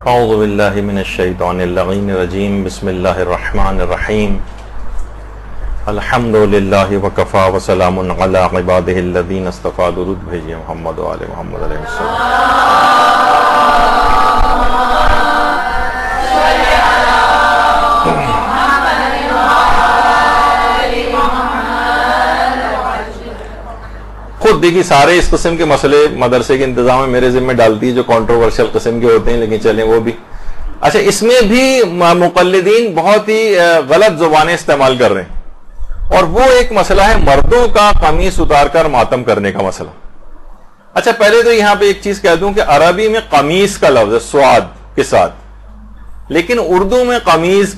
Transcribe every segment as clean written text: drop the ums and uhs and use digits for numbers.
اعوذ باللہ من الشیطان اللعین الرجیم بسم اللہ الرحمن الرحیم الحمد للہ وکفا وسلام علی عبادہ الذین اصطفی درود بھیجئے محمد و آل محمد علیہ السلام. خود دیکھیے سارے اس قسم کے مسئلے مدرسے کے انتظام میں میرے ذمہ ڈالتی ہے جو کنٹروورشل قسم کے ہوتے ہیں، لیکن چلیں وہ بھی اچھا. اس میں بھی مقلدین بہت ہی غلط زبانیں استعمال کر رہے ہیں، اور وہ ایک مسئلہ ہے مردوں کا قمیص اتار کر ماتم کرنے کا مسئلہ. اچھا پہلے تو یہاں پہ ایک چیز کہہ دوں کہ عربی میں قمیص کا لفظ ہے سواد کے ساتھ، لیکن اردو میں قمیض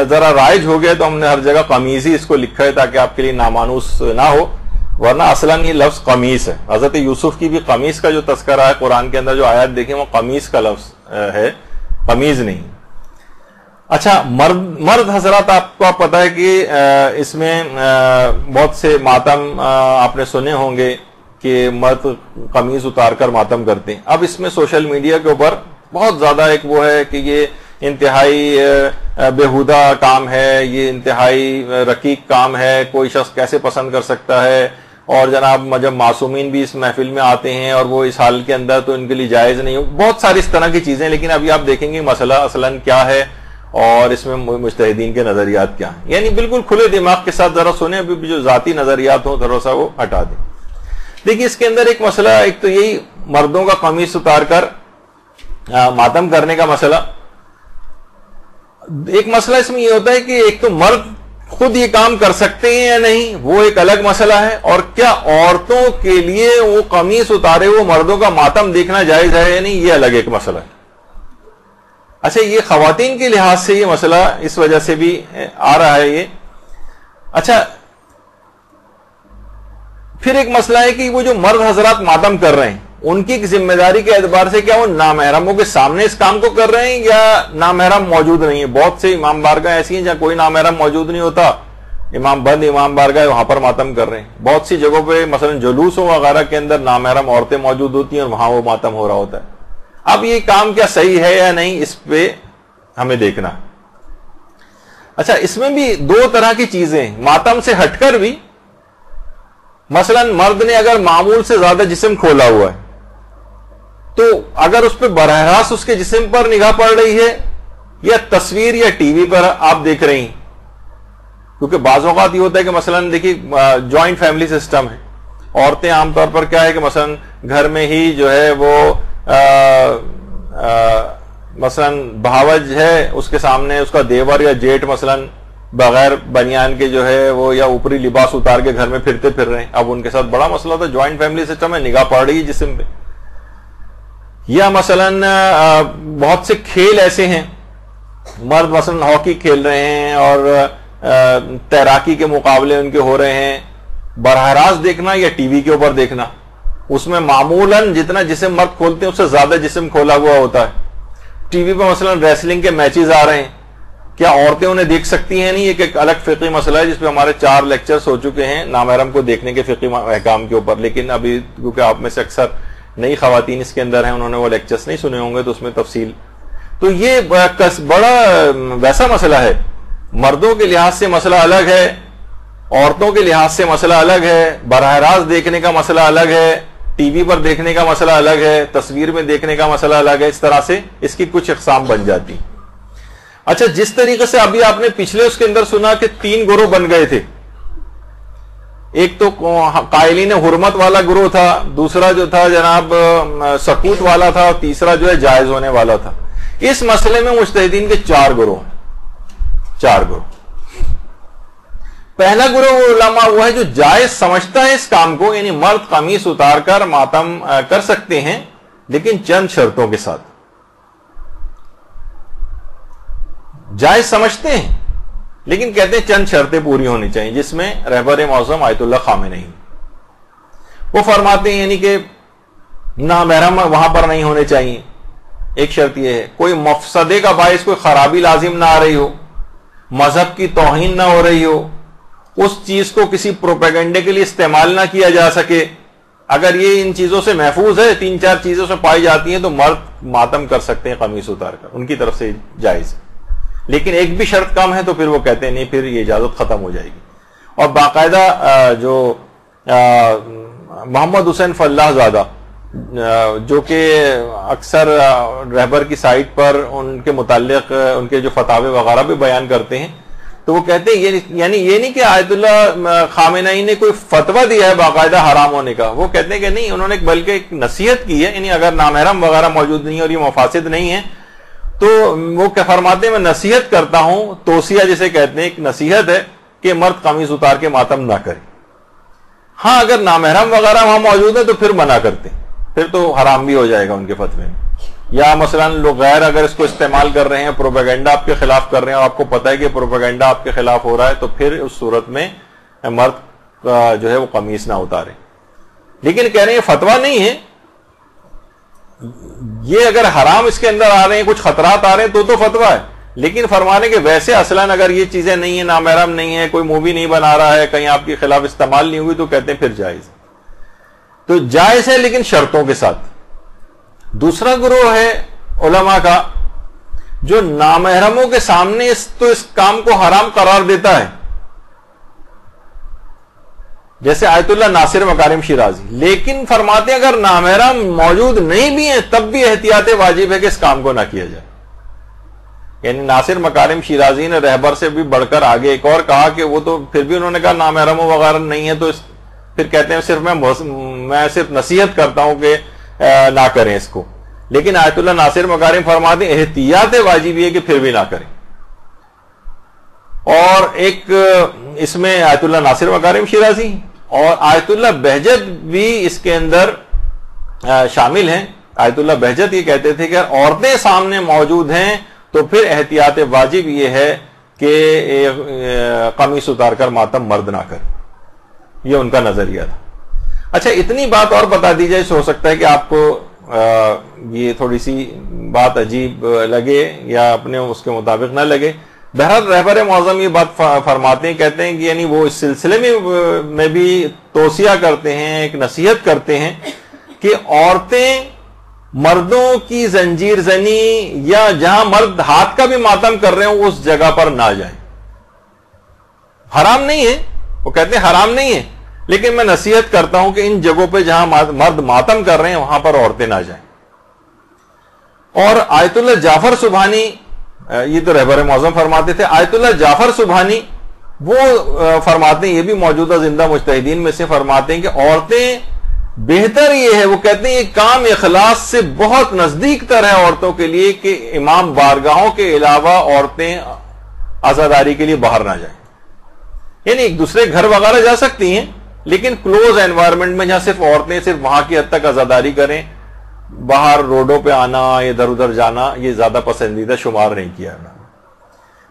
ذرا رائج ہو گیا تو ہم نے ہر جگہ قمیض ہی اس کو لکھا ہے تاکہ آپ کے لیے نامانوس نہ ہو، ورنہ اصلاً یہ لفظ قمیص ہے. حضرت یوسف کی بھی قمیص کا جو تذکرہ ہے قرآن کے اندر جو آیات دیکھیں وہ قمیص کا لفظ ہے، قمیض نہیں. اچھا مرد حضرات آپ کو پتا ہے کہ اس میں بہت سے ماتم آپ نے سنے ہوں گے کہ مرد قمیض اتار کر ماتم کرتے ہیں. اب اس میں سوشل میڈیا کے اوپر بہت زیادہ ایک وہ ہے کہ یہ انتہائی بےہودہ کام ہے، یہ انتہائی رقیق کام ہے، کوئی شخص کیسے پسند کر سکتا ہے، اور جناب جب معصومین بھی اس محفل میں آتے ہیں اور وہ اس حال کے اندر تو ان کے لیے جائز نہیں ہو، بہت ساری اس طرح کی چیزیں. لیکن ابھی آپ دیکھیں گے مسئلہ اصلاً کیا ہے اور اس میں مجتہدین کے نظریات کیا ہیں. یعنی بالکل کھلے دماغ کے ساتھ ذرا سنیں، ابھی جو ذاتی نظریات ہوں ذرا سا وہ ہٹا دیں. دیکھیے اس کے اندر ایک مسئلہ، ایک تو یہی مردوں کا قمیص اتار کر ماتم کرنے کا مسئلہ. ایک مسئلہ اس میں یہ ہوتا ہے کہ ایک تو مرد خود یہ کام کر سکتے ہیں یا نہیں، وہ ایک الگ مسئلہ ہے، اور کیا عورتوں کے لیے وہ قمیص اتارے وہ مردوں کا ماتم دیکھنا جائز ہے یا نہیں، یہ الگ ایک مسئلہ ہے. اچھا یہ خواتین کے لحاظ سے یہ مسئلہ اس وجہ سے بھی آ رہا ہے یہ. اچھا پھر ایک مسئلہ ہے کہ وہ جو مرد حضرات ماتم کر رہے ہیں ان کی ذمہ داری کے اعتبار سے کیا وہ نامحرموں کے سامنے اس کام کو کر رہے ہیں یا نامحرم موجود نہیں ہے. بہت سے امام بارگاہ ایسی ہیں جہاں کوئی نامحرم موجود نہیں ہوتا، امام بارگاہ وہاں پر ماتم کر رہے ہیں. بہت سی جگہوں پہ مثلا جلوسوں وغیرہ کے اندر نامحرم عورتیں موجود ہوتی ہیں اور وہاں وہ ماتم ہو رہا ہوتا ہے. اب یہ کام کیا صحیح ہے یا نہیں اس پہ ہمیں دیکھنا. اچھا اس میں بھی دو طرح کی چیزیں ماتم سے ہٹ کر بھی، مثلا مرد نے اگر معمول سے زیادہ جسم کھولا ہوا ہے تو اگر اس پہ براہ راست اس کے جسم پر نگاہ پڑ رہی ہے یا تصویر یا ٹی وی پر آپ دیکھ رہی ہیں، کیونکہ بعض اوقات یہ ہوتا ہے کہ مثلا دیکھیے جوائنٹ فیملی سسٹم ہے، عورتیں عام طور پر کیا ہے کہ مثلا گھر میں ہی جو ہے وہ مثلا بھاوج ہے اس کے سامنے اس کا دیور یا جیٹ مثلا بغیر بنیان کے جو ہے وہ یا اوپری لباس اتار کے گھر میں پھرتے پھر رہے ہیں. اب ان کے ساتھ بڑا مسئلہ تھا، جوائنٹ فیملی سسٹم ہے، نگاہ پڑ رہی ہے جسم پہ. یا مثلا بہت سے کھیل ایسے ہیں، مرد مثلا ہاکی کھیل رہے ہیں اور تیراکی کے مقابلے ان کے ہو رہے ہیں، براہ راست دیکھنا یا ٹی وی کے اوپر دیکھنا، اس میں معمولاً جتنا جسم مرد کھولتے ہیں اس سے زیادہ جسم کھولا ہوا ہوتا ہے. ٹی وی پہ مثلا ریسلنگ کے میچز آ رہے ہیں، کیا عورتیں انہیں دیکھ سکتی ہیں؟ نہیں. ایک الگ فقہی مسئلہ ہے جس پہ ہمارے 4 لیکچرز ہو چکے ہیں نامحرم کو دیکھنے کے فقہی احکام کے اوپر، لیکن ابھی کیونکہ آپ میں سے اکثر نئی خواتین اس کے اندر ہیں، انہوں نے وہ لیکچرز نہیں سنے ہوں گے تو اس میں تفصیل. تو یہ بڑا ویسا مسئلہ ہے، مردوں کے لحاظ سے مسئلہ الگ ہے، عورتوں کے لحاظ سے مسئلہ الگ ہے، براہ راست دیکھنے کا مسئلہ الگ ہے، ٹی وی پر دیکھنے کا مسئلہ الگ ہے، تصویر میں دیکھنے کا مسئلہ الگ ہے. اس طرح سے اس کی کچھ اقسام بن جاتی. اچھا جس طریقے سے ابھی آپ نے پچھلے اس کے اندر سنا کہ 3 گروہ بن گئے تھے، ایک تو قائلین حرمت والا گروہ تھا، دوسرا جو تھا جناب سکوت والا تھا، اور تیسرا جو ہے جائز ہونے والا تھا. اس مسئلے میں مجتہدین کے 4 گروہ ہیں. 4 گروہ. پہلا گروہ علماء وہ ہے جو جائز سمجھتا ہے اس کام کو، یعنی مرد قمیص اتار کر ماتم کر سکتے ہیں لیکن چند شرطوں کے ساتھ. جائز سمجھتے ہیں لیکن کہتے ہیں چند شرطیں پوری ہونی چاہیے، جس میں رہبر معظم آیت اللہ خامنئی وہ فرماتے ہیں یعنی کہ نامحرم وہاں پر نہیں ہونے چاہیے. ایک شرط یہ ہے کوئی مفسدے کا باعث کوئی خرابی لازم نہ آ رہی ہو، مذہب کی توہین نہ ہو رہی ہو، اس چیز کو کسی پروپیگنڈے کے لیے استعمال نہ کیا جا سکے، اگر یہ ان چیزوں سے محفوظ ہے، 3-4 چیزوں سے پائی جاتی ہیں، تو مرد ماتم کر سکتے ہیں قمیص اتار کر، ان کی طرف سے جائز ہے۔ لیکن ایک بھی شرط کم ہے تو پھر وہ کہتے ہیں نہیں، پھر یہ اجازت ختم ہو جائے گی۔ اور باقاعدہ جو محمد حسین فلاح زادہ جو کہ اکثر رہبر کی سائٹ پر ان کے متعلق ان کے جو فتاوے وغیرہ بھی بیان کرتے ہیں، تو وہ کہتے ہیں یعنی یہ نہیں کہ آیت اللہ خامنہئی نے کوئی فتویٰ دیا ہے باقاعدہ حرام ہونے کا، وہ کہتے ہیں کہ نہیں، انہوں نے بلکہ ایک نصیحت کی ہے، یعنی اگر نامحرم وغیرہ موجود نہیں اور یہ مفاسد نہیں ہے تو وہ کیا فرماتے ہیں، میں نصیحت کرتا ہوں، توصیہ جسے کہتے ہیں، ایک نصیحت ہے کہ مرد قمیص اتار کے ماتم نہ کرے۔ ہاں اگر نامحرم وغیرہ وہاں موجود ہے تو پھر منع کرتے ہیں، پھر تو حرام بھی ہو جائے گا ان کے فتوے میں۔ یا مثلا لوگ غیر اگر اس کو استعمال کر رہے ہیں، پروپیگنڈا آپ کے خلاف کر رہے ہیں اور آپ کو پتہ ہے کہ پروپیگنڈا آپ کے خلاف ہو رہا ہے، تو پھر اس صورت میں مرد جو ہے وہ قمیص نہ اتارے۔ لیکن کہہ رہے ہیں فتویٰ نہیں ہے، یہ اگر حرام اس کے اندر آ رہے ہیں، کچھ خطرات آ رہے ہیں تو فتویٰ ہے، لیکن فرمانے کہ ویسے اصلاً اگر یہ چیزیں نہیں ہیں، نامحرم نہیں ہے، کوئی مووی نہیں بنا رہا ہے، کہیں آپ کے خلاف استعمال نہیں ہوئی، تو کہتے ہیں پھر جائز۔ تو جائز ہے لیکن شرطوں کے ساتھ۔ دوسرا گروہ ہے علماء کا جو نامحرموں کے سامنے اس کام کو حرام قرار دیتا ہے، جیسے آیت اللہ ناصر مکارم شیرازی، لیکن فرماتے ہیں اگر نامحرم موجود نہیں بھی ہیں تب بھی احتیاط واجب ہے کہ اس کام کو نہ کیا جائے۔ یعنی ناصر مکارم شیرازی نے رہبر سے بھی بڑھ کر آگے ایک اور کہا کہ وہ تو پھر بھی انہوں نے کہا نامحرموں وغیرہ نہیں ہے، تو پھر کہتے ہیں صرف میں صرف نصیحت کرتا ہوں کہ نہ کریں اس کو، لیکن آیت اللہ ناصر مکارم فرماتے ہیں احتیاط واجب ہے کہ پھر بھی نہ کریں۔ اور ایک اس میں آیت اللہ ناصر مکارم شیرازی اور آیت اللہ بہجت بھی اس کے اندر شامل ہیں۔ آیت اللہ بہجت یہ کہتے تھے کہ عورتیں سامنے موجود ہیں تو پھر احتیاط واجب یہ ہے کہ قمیص اتار کر ماتم مرد نہ کرے، یہ ان کا نظریہ تھا۔ اچھا اتنی بات اور بتا دی جائے، ہو سکتا ہے کہ آپ کو یہ تھوڑی سی بات عجیب لگے یا اپنے اس کے مطابق نہ لگے۔ بہرحال رہبر معظم یہ بات فرماتے ہیں، کہتے ہیں کہ یعنی وہ اس سلسلے میں بھی توصیہ کرتے ہیں، ایک نصیحت کرتے ہیں کہ عورتیں مردوں کی زنجیر زنی یا جہاں مرد ہاتھ کا بھی ماتم کر رہے ہوں اس جگہ پر نہ جائیں۔ حرام نہیں ہے، وہ کہتے ہیں حرام نہیں ہے، لیکن میں نصیحت کرتا ہوں کہ ان جگہوں پہ جہاں مرد ماتم کر رہے ہیں وہاں پر عورتیں نہ جائیں۔ اور آیت اللہ جعفر سبحانی، یہ تو رہبر معظم فرماتے تھے، آیت اللہ جعفر سبحانی وہ فرماتے ہیں، یہ بھی موجودہ زندہ مجتہدین میں سے فرماتے ہیں کہ عورتیں بہتر یہ ہے، وہ کہتے ہیں یہ کام اخلاص سے بہت نزدیک تر ہے عورتوں کے لیے کہ امام بارگاہوں کے علاوہ عورتیں عزاداری کے لیے باہر نہ جائیں۔ یعنی ایک دوسرے گھر وغیرہ جا سکتی ہیں لیکن کلوز انوائرمنٹ میں جہاں صرف عورتیں صرف وہاں کی حد تک عزاداری کریں، باہر روڈوں پہ آنا، ادھر ادھر جانا یہ زیادہ پسندیدہ شمار نہیں کیا ہے۔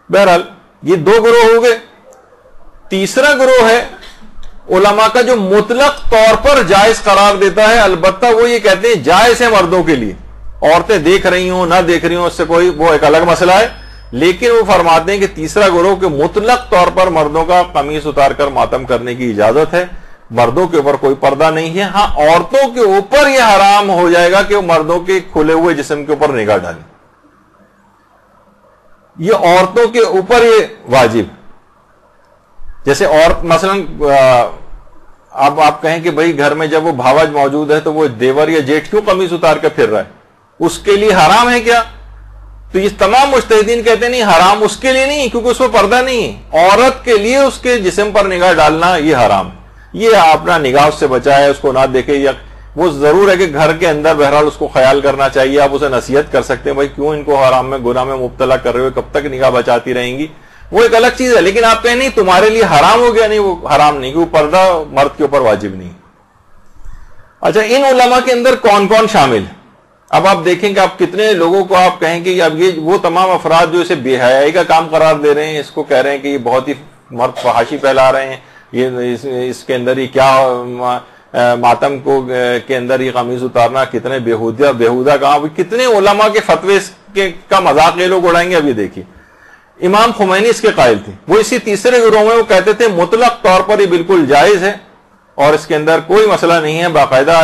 بہرحال یہ دو گروہ ہو گئے۔ تیسرا گروہ ہے علماء کا جو مطلق طور پر جائز قرار دیتا ہے، البتہ وہ یہ کہتے ہیں جائز ہے مردوں کے لیے، عورتیں دیکھ رہی ہوں نہ دیکھ رہی ہوں اس سے کوئی وہ ایک الگ مسئلہ ہے، لیکن وہ فرماتے ہیں کہ تیسرا گروہ کے مطلق طور پر مردوں کا قمیص اتار کر ماتم کرنے کی اجازت ہے، مردوں کے اوپر کوئی پردہ نہیں ہے۔ ہاں عورتوں کے اوپر یہ حرام ہو جائے گا کہ وہ مردوں کے کھلے ہوئے جسم کے اوپر نگاہ ڈالیں، یہ عورتوں کے اوپر یہ واجب۔ جیسے عورت مثلا اب آپ کہیں کہ بھائی گھر میں جب وہ بھاوج موجود ہے تو وہ دیور یا جیٹھ کیوں قمیص اتار کر پھر رہا ہے، اس کے لیے حرام ہے کیا؟ تو یہ تمام مجتہدین کہتے ہیں نہیں، حرام اس کے لیے نہیں کیونکہ اس پر پردہ نہیں ہے، عورت کے لیے اس کے جسم پر نگاہ ڈالنا یہ حرام ہے، یہ اپنا نگاہ اس سے بچائے، اس کو نہ دیکھے، یا وہ ضرور ہے کہ گھر کے اندر بہرحال اس کو خیال کرنا چاہیے، آپ اسے نصیحت کر سکتے ہیں بھائی کیوں ان کو حرام میں گناہ میں مبتلا کر رہے ہوئے، کب تک نگاہ بچاتی رہیں گی، وہ ایک الگ چیز ہے، لیکن آپ کہیں نہیں تمہارے لیے حرام ہو گیا، نہیں وہ حرام نہیں، کیونکہ پردہ مرد کے اوپر واجب نہیں۔ اچھا ان علماء کے اندر کون کون شامل ہے؟ اب آپ دیکھیں کہ آپ کتنے لوگوں کو آپ کہیں کہ اب یہ وہ تمام افراد جو اسے بے حیائی کا کام قرار دے رہے ہیں، اس کو کہہ رہے ہیں کہ یہ بہت ہی مرد فحاشی پھیلا رہے ہیں، یہ اس کے اندر یہ کیا ماتم کو کے اندر یہ قمیض اتارنا کتنے بےہودہ کام، کتنے علماء کے فتوے کا مذاق یہ لوگ اڑائیں گے۔ اب یہ دیکھیے امام خمینی اس کے قائل تھے، وہ اسی تیسرے گروہ میں وہ کہتے تھے مطلق طور پر یہ بالکل جائز ہے، اور اس کے اندر کوئی مسئلہ نہیں ہے. باقاعدہ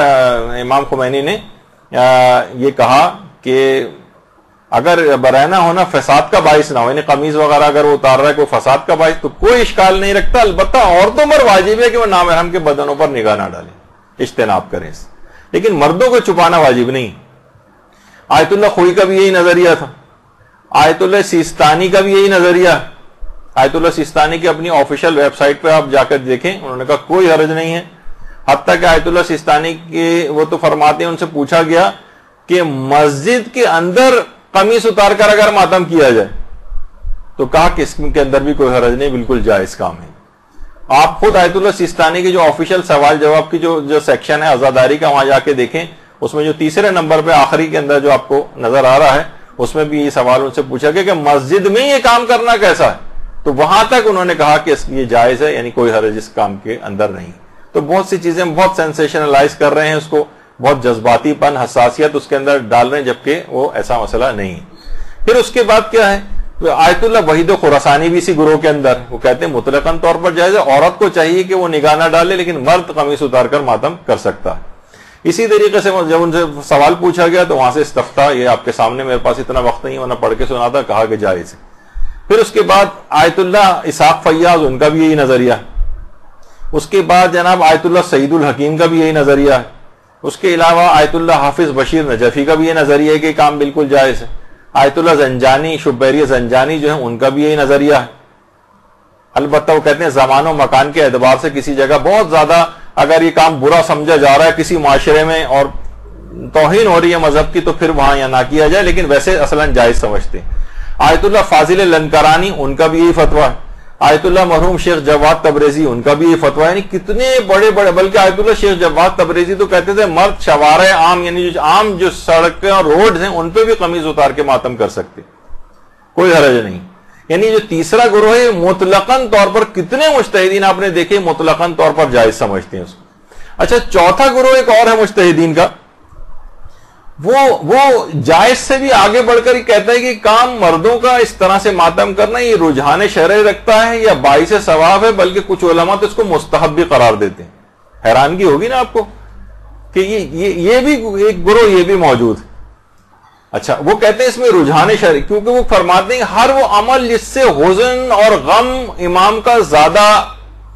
امام خمینی نے یہ کہا کہ اگر برہنہ ہونا فساد کا باعث نہ ہو, یعنی قمیض وغیرہ اگر وہ اتار رہا ہے کوئی فساد کا باعث, تو کوئی اشکال نہیں رکھتا. البتہ عورتوں پر واجب ہے کہ وہ نامحرم کے بدنوں پر نگاہ نہ ڈالیں, اجتناب کریں, لیکن مردوں کو چھپانا واجب نہیں. آیت اللہ خوئی کا بھی یہی نظریہ تھا, آیت اللہ سیستانی کا بھی یہی نظریہ. آیت اللہ سیستانی کی اپنی آفیشیل ویب سائٹ پہ آپ جا کر دیکھیں, انہوں نے کہا کوئی حرج نہیں ہے. حتیٰ کہ آیت اللہ سیستانی کے وہ تو فرماتے ہیں, ان سے پوچھا گیا کہ مسجد کے اندر قمیص اتار کر اگر ماتم کیا جائے تو کہا کہ اس کے اندر بھی کوئی حرج نہیں, بالکل جائز کام ہے. آپ خود آیت اللہ سیستانی کی جو آفیشیل سوال جواب کی جو سیکشن ہے عزاداری کا, وہاں جا کے دیکھیں, اس میں جو تیسرے نمبر پہ آخری کے اندر جو آپ کو نظر آ رہا ہے, اس میں بھی یہ سوال ان سے پوچھا گیا کہ مسجد میں یہ کام کرنا کیسا ہے, تو وہاں تک انہوں نے کہا کہ یہ جائز ہے, یعنی کوئی حرج اس کام کے اندر نہیں. تو بہت سی چیزیں بہت سینسیشنلائز کر رہے ہیں اس کو, بہت جذباتی پن, حساسیت اس کے اندر ڈال رہے ہیں, جبکہ وہ ایسا مسئلہ نہیں. پھر اس کے بعد کیا ہے, آیت اللہ وحید خراسانی بھی اسی گروہ کے اندر, وہ کہتے ہیں مطلقاً طور پر جائز ہے, عورت کو چاہیے کہ وہ نگاہ نہ ڈالے, لیکن مرد قمیص اتار کر ماتم کر سکتا ہے. اسی طریقے سے جب ان سے سوال پوچھا گیا تو وہاں سے استفتاء, یہ آپ کے سامنے, میرے پاس اتنا وقت نہیں ورنہ پڑھ کے سناتا, کہا کہ جائز ہے. پھر اس کے بعد آیت اللہ اسحاق فیاض, ان کا بھی یہی نظریہ. اس کے بعد جناب آیت اللہ سعید الحکیم کا بھی یہی نظریہ ہے. اس کے علاوہ آیت اللہ حافظ بشیر نجفی کا بھی یہ نظریہ ہے کہ کام بالکل جائز ہے. آیت اللہ زنجانی, شبیری زنجانی جو ہیں, ان کا بھی یہی نظریہ ہے. البتہ وہ کہتے ہیں زمان و مکان کے اعتبار سے کسی جگہ بہت زیادہ اگر یہ کام برا سمجھا جا رہا ہے کسی معاشرے میں اور توہین ہو رہی ہے مذہب کی, تو پھر وہاں یا نہ کیا جائے, لیکن ویسے اصلاً جائز سمجھتے ہیں. آیت اللہ فاضل لنکرانی, ان کا بھی یہی فتویٰ ہے. آیت اللہ مرحوم شیخ جواد تبریزی, ان کا بھی یہ فتویٰ ہے. یعنی کتنے بڑے بڑے, بلکہ آیت اللہ شیخ جواد تبریزی تو کہتے تھے مرد شوارع عام, یعنی جو عام جو سڑکیں اور روڈز ہیں ان پہ بھی قمیض اتار کے ماتم کر سکتے, کوئی حرج نہیں. یعنی جو تیسرا گروہ ہے مطلقاً طور پر کتنے مجتہدین آپ نے دیکھے مطلقاً طور پر جائز سمجھتے ہیں اس کو. اچھا, چوتھا گروہ ایک اور ہے مجتہدین کا, وہ جائز سے بھی آگے بڑھ کر یہ کہتا ہے کہ کام مردوں کا اس طرح سے ماتم کرنا یہ رجحان شرعی رکھتا ہے یا باعث ثواب ہے, بلکہ کچھ علماء تو اس کو مستحب بھی قرار دیتے ہیں. حیرانگی ہوگی نا آپ کو کہ یہ بھی ایک گروہ یہ بھی موجود ہے. اچھا, وہ کہتے ہیں اس میں رجحان شرعی, کیونکہ وہ فرماتے ہیں ہر وہ عمل جس سے حزن اور غم امام کا زیادہ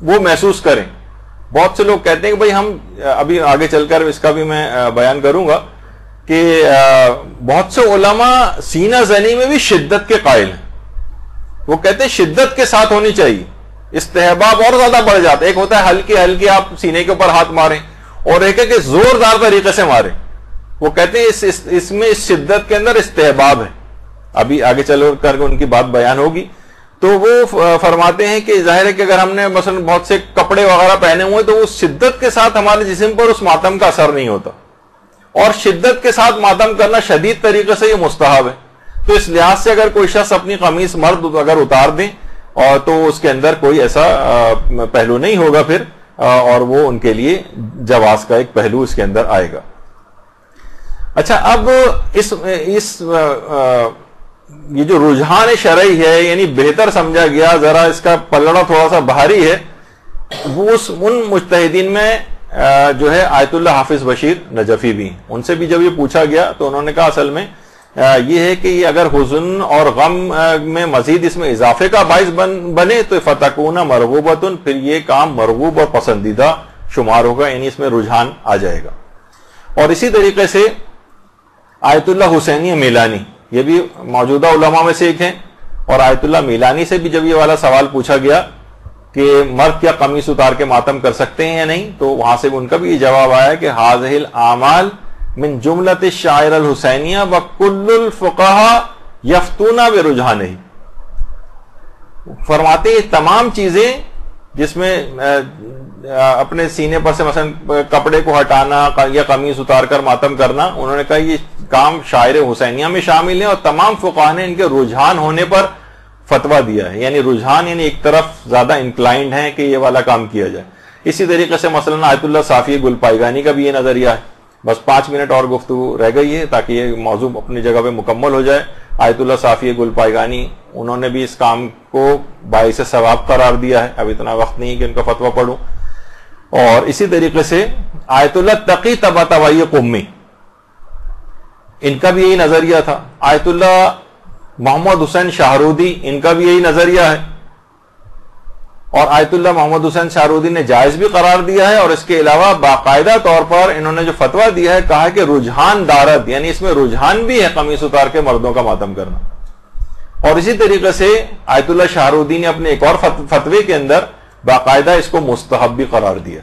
وہ محسوس کریں. بہت سے لوگ کہتے ہیں کہ بھائی ہم ابھی آگے چل کر اس کا بھی میں بیان کروں گا کہ بہت سے علماء سینہ زنی میں بھی شدت کے قائل ہیں. وہ کہتے ہیں شدت کے ساتھ ہونی چاہیے, استحباب اور زیادہ بڑھ جاتا ہے. ایک ہوتا ہے ہلکے ہلکے آپ سینے کے اوپر ہاتھ ماریں, اور ایک ہے کہ زوردار طریقے سے ماریں. وہ کہتے ہیں اس میں اس شدت کے اندر استحباب ہے. ابھی آگے چل کر ان کی بات بیان ہوگی. تو وہ فرماتے ہیں کہ ظاہر ہے کہ اگر ہم نے مثلا بہت سے کپڑے وغیرہ پہنے ہوئے تو اس شدت کے ساتھ ہمارے جسم پر اس ماتم کا اثر نہیں ہوتا, اور شدت کے ساتھ ماتم کرنا شدید طریقے سے یہ مستحب ہے. تو اس لحاظ سے اگر کوئی شخص اپنی قمیص مرد اگر اتار دیں اور تو اس کے اندر کوئی ایسا پہلو نہیں ہوگا پھر, اور وہ ان کے لیے جواز کا ایک پہلو اس کے اندر آئے گا. اچھا, اب اس یہ جو رجحان شرعی ہے یعنی بہتر سمجھا گیا, ذرا اس کا پلڑا تھوڑا سا بھاری ہے, وہ ان مجتہدین میں جو ہے آیت اللہ حافظ بشیر نجفی بھی. ان سے بھی جب یہ پوچھا گیا تو انہوں نے کہا اصل میں یہ ہے کہ یہ اگر حزن اور غم میں مزید اس میں اضافے کا باعث بنے تو فتکون مرغوبتن, پھر یہ کام مرغوب اور پسندیدہ شمار ہوگا, یعنی اس میں رجحان آ جائے گا. اور اسی طریقے سے آیت اللہ حسینی میلانی, یہ بھی موجودہ علماء میں سے ایک ہیں, اور آیت اللہ میلانی سے بھی جب یہ والا سوال پوچھا گیا کہ مرد کیا قمیص اتار کے ماتم کر سکتے ہیں یا نہیں, تو وہاں سے بھی ان کا بھی یہ جواب آیا کہ حاذہ الاعمال من جملۃ الشعائر الحسینیہ وکل الفقہاء یفتون برجحانہ. فرماتے ہیں تمام چیزیں جس میں اپنے سینے پر سے مثلا کپڑے کو ہٹانا یا قمیص اتار کر ماتم کرنا, انہوں نے کہا یہ کام شاعر حسینیہ میں شامل ہیں, اور تمام فقہاء نے ان کے رجحان ہونے پر فتویٰ دیا ہے. یعنی رجحان یعنی ایک طرف زیادہ انکلائنڈ ہیں کہ یہ والا کام کیا جائے. اسی طریقے سے مثلا آیت اللہ صافی گلپائگانی کا بھی یہ نظریہ ہے. بس 5 منٹ اور گفتگو رہ گئی ہے تاکہ یہ موضوع اپنی جگہ پہ مکمل ہو جائے. آیت اللہ صافی گلپائگانی, انہوں نے بھی اس کام کو باعث ثواب قرار دیا ہے. اب اتنا وقت نہیں کہ ان کا فتویٰ پڑھوں. اور اسی طریقے سے آیت اللہ تقی طباطبائی قمی، ان کا بھی یہی نظریہ تھا. آیت اللہ محمد حسین شاہرودی، ان کا بھی یہی نظریہ ہے، اور آیت اللہ محمد حسین شاہرودی نے جائز بھی قرار دیا ہے، اور اس کے علاوہ باقاعدہ طور پر انہوں نے جو فتویٰ دیا ہے کہا کہ رجحان دارد، یعنی اس میں رجحان بھی ہے قمیص اتار کے مردوں کا ماتم کرنا. اور اسی طریقے سے آیت اللہ شاہرودی نے اپنے ایک اور فتوے کے اندر باقاعدہ اس کو مستحب بھی قرار دیا.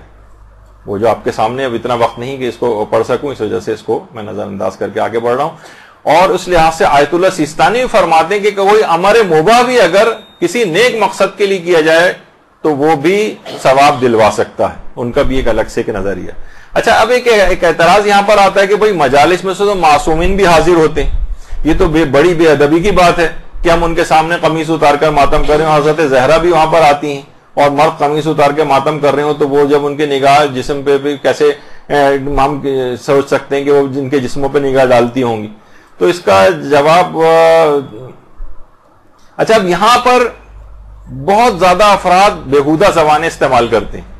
وہ جو آپ کے سامنے اب اتنا وقت نہیں کہ اس کو پڑھ سکوں، اس وجہ سے اس کو میں نظر انداز کر کے آگے بڑھ رہا ہوں. اور اس لحاظ سے آیت اللہ سیستانی بھی فرماتے ہیں کہ کوئی امر مباح بھی اگر کسی نیک مقصد کے لیے کیا جائے تو وہ بھی ثواب دلوا سکتا ہے. ان کا بھی ایک الگ سے نظریہ. اچھا، اب ایک اعتراض یہاں پر آتا ہے کہ بھئی مجالس میں سے تو معصومین بھی حاضر ہوتے ہیں، یہ تو بڑی بے ادبی کی بات ہے کہ ہم ان کے سامنے قمیص اتار کر ماتم کر رہے ہیں. حضرت زہرا بھی وہاں پر آتی ہیں اور مرد قمیص اتار کے ماتم کر رہے ہوں تو وہ جب ان کے نگاہ جسم پہ بھی کیسے ہم سوچ سکتے ہیں کہ وہ جن کے جسموں پہ نگاہ ڈالتی ہوں گی. تو اس کا جواب، اچھا اب یہاں پر بہت زیادہ افراد بیہودہ زبانیں استعمال کرتے ہیں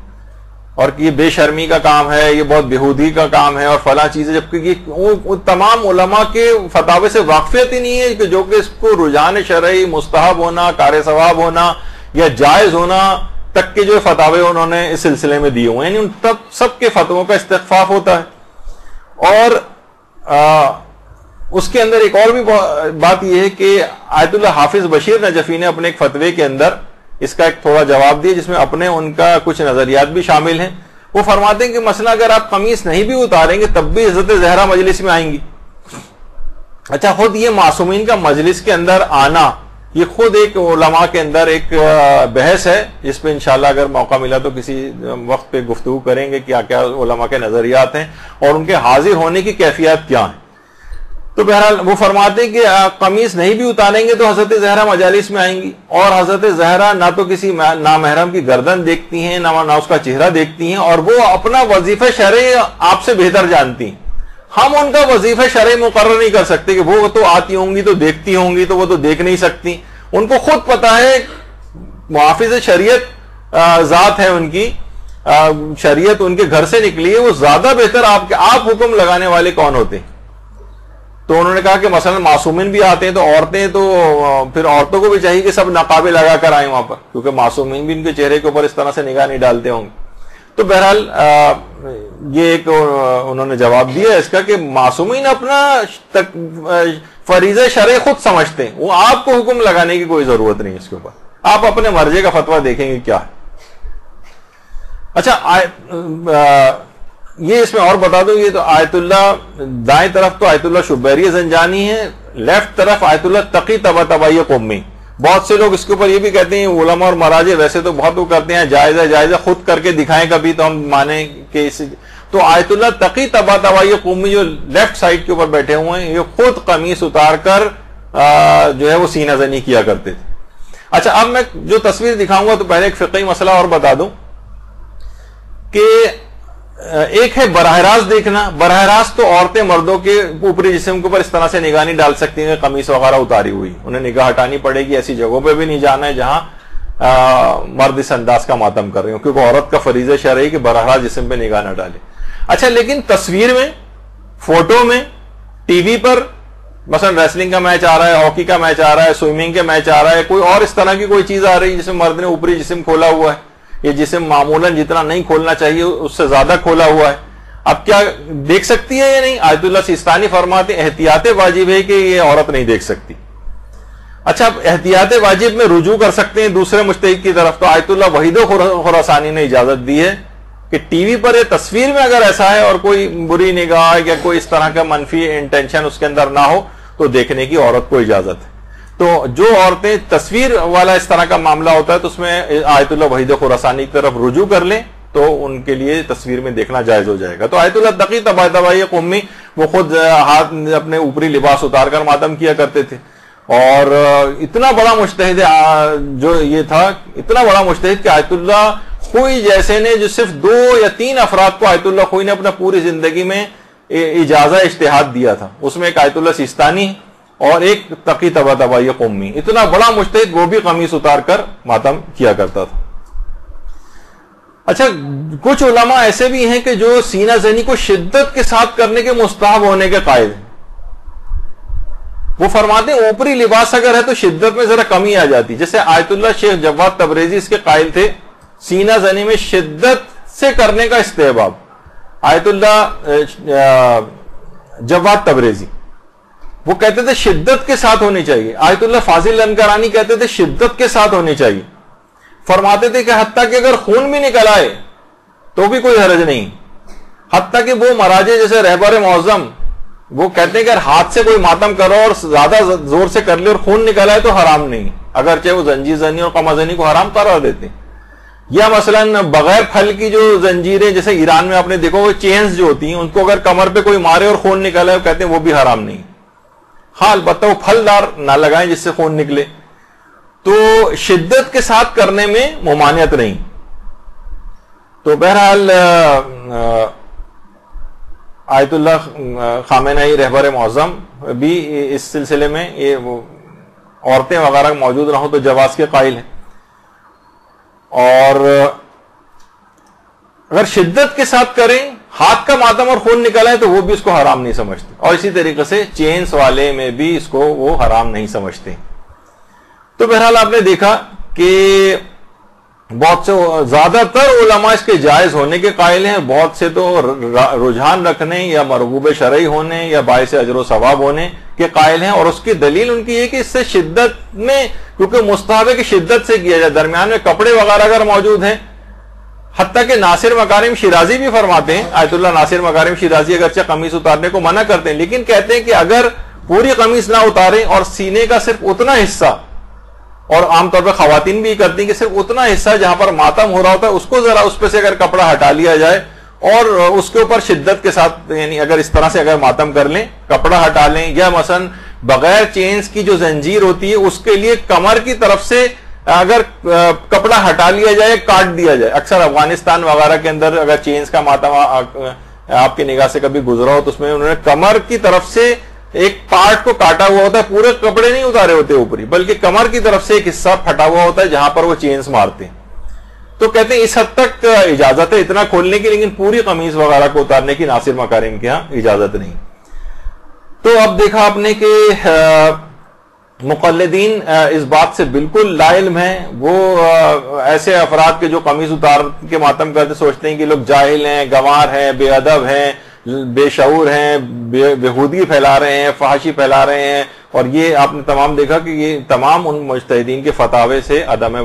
اور یہ بے شرمی کا کام ہے، یہ بہت بیہودی کا کام ہے اور فلاں چیزیں، جبکہ یہ تمام علماء کے فتاوے سے واقفیت ہی نہیں ہے کہ جو کہ اس کو رجحان شرعی، مستحب ہونا، کار ثواب ہونا یا جائز ہونا تک کے جو فتاوے انہوں نے اس سلسلے میں دیے ہوئے ہیں، یعنی ان سب کے فتووں کا استخفاف ہوتا ہے. اور اس کے اندر ایک اور بھی بات یہ ہے کہ آیت اللہ حافظ بشیر نجفی نے اپنے ایک فتوے کے اندر اس کا ایک تھوڑا جواب دیا جس میں اپنے ان کا کچھ نظریات بھی شامل ہیں. وہ فرماتے ہیں کہ مثلا اگر آپ قمیص نہیں بھی اتاریں گے تب بھی حضرت زہرا مجلس میں آئیں گی. اچھا، خود یہ معصومین کا مجلس کے اندر آنا یہ خود ایک علماء کے اندر ایک بحث ہے جس پہ انشاءاللہ اگر موقع ملا تو کسی وقت پہ گفتگو کریں گے کیا کیا علماء کے نظریات ہیں اور ان کے حاضر ہونے کی کیفیت کیا ہیں. تو بہرحال وہ فرماتے ہیں کہ قمیص نہیں بھی اتاریں گے تو حضرت زہرا مجالس میں آئیں گی، اور حضرت زہرا نہ تو کسی نامحرم کی گردن دیکھتی ہیں نہ اس کا چہرہ دیکھتی ہیں، اور وہ اپنا وظیفہ شرعی آپ سے بہتر جانتی ہیں. ہم ان کا وظیفہ شرعی مقرر نہیں کر سکتے کہ وہ تو آتی ہوں گی تو دیکھتی ہوں گی تو وہ تو دیکھ نہیں سکتی. ان کو خود پتا ہے، محافظ شریعت ذات ہے ان کی، شریعت ان کے گھر سے نکلی ہے، وہ زیادہ بہتر آپ حکم لگانے والے کون ہوتے ہیں. تو انہوں نے کہا کہ مثلا معصومین بھی آتے ہیں تو عورتیں تو پھر عورتوں کو بھی چاہیے کہ سب نقابیں لگا کر آئیں وہاں پر، کیونکہ معصومین بھی ان کے چہرے کے اوپر اس طرح سے نگاہ نہیں ڈالتے ہوں گے. تو بہرحال یہ ایک انہوں نے جواب دیا اس کا کہ معصومین اپنا فریضہ شرع خود سمجھتے ہیں، وہ آپ کو حکم لگانے کی کوئی ضرورت نہیں اس کے اوپر، آپ اپنے مرضی کا فتویٰ دیکھیں گے کیا ہے. اچھا، یہ اس میں اور بتا دوں، یہ تو آیت اللہ دائیں طرف تو آیت اللہ شبیری زنجانی ہے، لیفٹ طرف آیت اللہ تقی طباطبائی قمی. بہت سے لوگ اس کے اوپر یہ بھی کہتے ہیں، علماء اور مراجع ویسے تو بہت وہ کرتے ہیں جائز ہے جائز ہے، خود کر کے دکھائیں کبھی تو ہم مانیں کہ تو آیت اللہ تقی طباطبائی قمی جو لیفٹ سائڈ کے اوپر بیٹھے ہوئے ہیں یہ خود قمیص اتار کر جو ہے وہ سینہ زنی کیا کرتے تھے. اچھا، اب میں جو تصویر دکھاؤں گا تو پہلے ایک فقہی مسئلہ اور بتا دوں کہ ایک ہے براہ راست دیکھنا. براہ راست تو عورتیں مردوں کے اوپری جسم کے اوپر اس طرح سے نگاہ نہیں ڈال سکتی ہیں، قمیص وغیرہ اتاری ہوئی، انہیں نگاہ ہٹانی پڑے گی. ایسی جگہوں پہ بھی نہیں جانا ہے جہاں مرد اس انداز کا ماتم کر رہے ہوں، کیونکہ عورت کا فریضہ شرعی کہ براہ راست جسم پہ نگاہ نہ ڈالے. اچھا، لیکن تصویر میں، فوٹو میں، ٹی وی پر مثلا ریسلنگ کا میچ آ رہا ہے، ہاکی کا میچ آ رہا ہے، سوئمنگ کا میچ آ رہا ہے، کوئی اور اس طرح کی کوئی چیز آ رہی ہے جس میں مرد نے اوپری جسم کھولا ہوا ہے، یہ جسم معمولاً جتنا نہیں کھولنا چاہیے اس سے زیادہ کھولا ہوا ہے، اب کیا دیکھ سکتی ہے یا نہیں؟ آیت اللہ سیستانی فرماتے احتیاط واجب ہے کہ یہ عورت نہیں دیکھ سکتی. اچھا، اب احتیاط واجب میں رجوع کر سکتے ہیں دوسرے مجتہد کی طرف، تو آیت اللہ وحید خراسانی نے اجازت دی ہے کہ ٹی وی پر یا تصویر میں اگر ایسا ہے اور کوئی بری نگاہ یا کوئی اس طرح کا منفی انٹینشن اس کے اندر نہ ہو تو دیکھنے کی عورت کو اجازت ہے. تو جو عورتیں تصویر والا اس طرح کا معاملہ ہوتا ہے تو اس میں آیت اللہ وحید خراسانی کی طرف رجوع کر لیں تو ان کے لیے تصویر میں دیکھنا جائز ہو جائے گا. تو آیت اللہ تقی طباطبائی قمی وہ خود ہاتھ اپنے اوپری لباس اتار کر ماتم کیا کرتے تھے، اور اتنا بڑا مجتہد جو یہ تھا، اتنا بڑا مجتہد کہ آیت اللہ خوئی جیسے نے جو صرف 2 یا 3 افراد کو آیت اللہ خوئی نے اپنا پوری زندگی میں اجازہ اجتہاد دیا تھا، اس میں ایک آیت اللہ سیستانی اور ایک تقی طباطبائی قمی. اتنا بڑا مجتہد وہ بھی قمیص اتار کر ماتم کیا کرتا تھا. اچھا کچھ علماء ایسے بھی ہیں کہ جو سینہ زنی کو شدت کے ساتھ کرنے کے مستحب ہونے کے قائل ہیں. وہ فرماتے ہیں اوپری لباس اگر ہے تو شدت میں ذرا کمی آ جاتی. جیسے آیت اللہ شیخ جواد تبریزی اس کے قائل تھے سینہ زنی میں شدت سے کرنے کا استحباب. آیت اللہ جواد تبریزی وہ کہتے تھے شدت کے ساتھ ہونی چاہیے. آیت اللہ فاضل لنکرانی کہتے تھے شدت کے ساتھ ہونی چاہیے. فرماتے تھے کہ حتیٰ کہ اگر خون بھی نکل آئے تو بھی کوئی حرج نہیں. حتیٰ کہ وہ مراجع جیسے رہبر معظم وہ کہتے ہیں کہ اگر ہاتھ سے کوئی ماتم کرو اور زیادہ زور سے کر لے اور خون نکل آئے تو حرام نہیں, اگرچہ وہ زنجیر زنی اور قمع زنی کو حرام قرار دیتے. یا مثلا بغیر پھل کی جو زنجیریں جیسے ایران میں آپ نے دیکھو وہ چینز جو ہوتی ہیں ان کو اگر کمر پہ کوئی مارے اور خون نکل آئے کہتے ہیں وہ بھی حرام نہیں. ہاں البتہ وہ پھلدار نہ لگائیں جس سے خون نکلے. تو شدت کے ساتھ کرنے میں ممانعت نہیں. تو بہرحال آیت اللہ خامنہئی رہبر معظم بھی اس سلسلے میں یہ عورتیں وغیرہ موجود نہ ہوں تو جواز کے قائل ہیں. اور اگر شدت کے ساتھ کریں ہاتھ کا ماتم اور خون نکل آئے تو وہ بھی اس کو حرام نہیں سمجھتے. اور اسی طریقے سے چینس والے میں بھی اس کو وہ حرام نہیں سمجھتے. تو بہرحال آپ نے دیکھا کہ بہت سے زیادہ تر علماء اس کے جائز ہونے کے قائل ہیں, بہت سے تو رجحان رکھنے یا مرغوب شرعی ہونے یا باعث اجر و ثواب ہونے کے قائل ہیں. اور اس کی دلیل ان کی یہ کہ اس سے شدت میں کیونکہ مستحب ہے کہ شدت سے کیا جائے, درمیان میں کپڑے وغیرہ اگر موجود ہیں. حتیٰ کہ ناصر مکارم شیرازی بھی فرماتے ہیں, آیت اللہ ناصر مکارم شیرازی اگرچہ قمیص اتارنے کو منع کرتے ہیں لیکن کہتے ہیں کہ اگر پوری قمیص نہ اتاریں اور سینے کا صرف اتنا حصہ, اور عام طور پہ خواتین بھی کرتی ہیں کہ صرف اتنا حصہ جہاں پر ماتم ہو رہا ہوتا ہے اس کو ذرا اس پہ سے اگر کپڑا ہٹا لیا جائے اور اس کے اوپر شدت کے ساتھ یعنی اگر اس طرح سے اگر ماتم کر لیں کپڑا ہٹا لیں, یا مثلا بغیر چینز کی جو زنجیر ہوتی ہے اس کے لیے کمر کی طرف سے اگر کپڑا ہٹا لیا جائے کاٹ دیا جائے. اکثر افغانستان وغیرہ کے اندر اگر چینز کا ماتم آپ کی نگاہ سے کبھی گزرا ہو تو اس میں انہوں نے کمر کی طرف سے ایک پارٹ کو کاٹا ہوا ہوتا ہے, پورے کپڑے نہیں اتارے ہوتے اوپری بلکہ کمر کی طرف سے ایک حصہ پھٹا ہوا ہوتا ہے جہاں پر وہ چینز مارتے ہیں. تو کہتے ہیں اس حد تک اجازت ہے اتنا کھولنے کی, لیکن پوری قمیض وغیرہ کو اتارنے کی ناصر مکارم کے ہاں اجازت نہیں. تو اب دیکھا آپ نے کہ مقلدین اس بات سے بالکل لا علم ہیں. وہ ایسے افراد کے جو قمیض اتار کے ماتم کرتے سوچتے ہیں کہ لوگ جاہل ہیں, گنوار ہیں, بے ادب ہیں, بے شعور ہیں, بےہودگی پھیلا رہے ہیں, فحاشی پھیلا رہے ہیں. اور یہ آپ نے تمام دیکھا کہ یہ تمام ان مجتہدین کے فتاوے سے عدم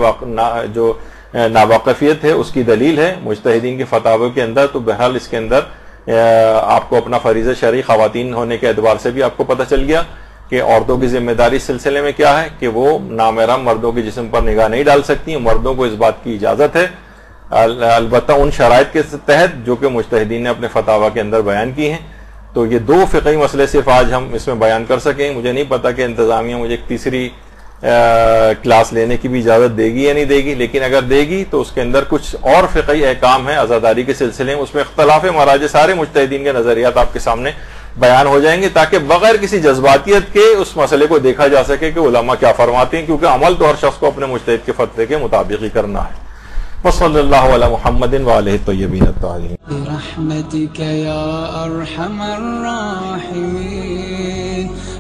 جو ناواقفیت ہے اس کی دلیل ہے مجتہدین کے فتاوے کے اندر. تو بہرحال اس کے اندر آپ کو اپنا فریضہ شرعی خواتین ہونے کے اعتبار سے بھی آپ کو پتہ چل گیا کہ عورتوں کی ذمہ داری اس سلسلے میں کیا ہے کہ وہ نامحرم مردوں کے جسم پر نگاہ نہیں ڈال سکتی. مردوں کو اس بات کی اجازت ہے البتہ ان شرائط کے تحت جو کہ مجتہدین نے اپنے فتاوی کے اندر بیان کی ہیں. تو یہ دو فقہی مسئلے صرف آج ہم اس میں بیان کر سکیں. مجھے نہیں پتا کہ انتظامیہ مجھے ایک تیسری کلاس لینے کی بھی اجازت دے گی یا نہیں دے گی, لیکن اگر دے گی تو اس کے اندر کچھ اور فقہی احکام ہیں عزاداری کے سلسلے میں, اس میں اختلاف مراجع سارے مجتہدین کے نظریات آپ کے سامنے بیان ہو جائیں گے تاکہ بغیر کسی جذباتیت کے اس مسئلے کو دیکھا جا سکے کہ علماء کیا فرماتے ہیں, کیونکہ عمل تو ہر شخص کو اپنے مجتہد کے فتوے کے مطابق ہی کرنا ہے. وصلی اللہ علی محمد وآلہ الطیبین الطاہرین. برحمتک یا ارحم الراحمین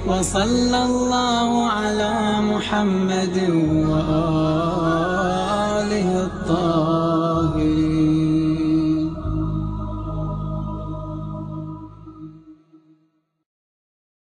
وصلی اللہ علی محمد وآلہ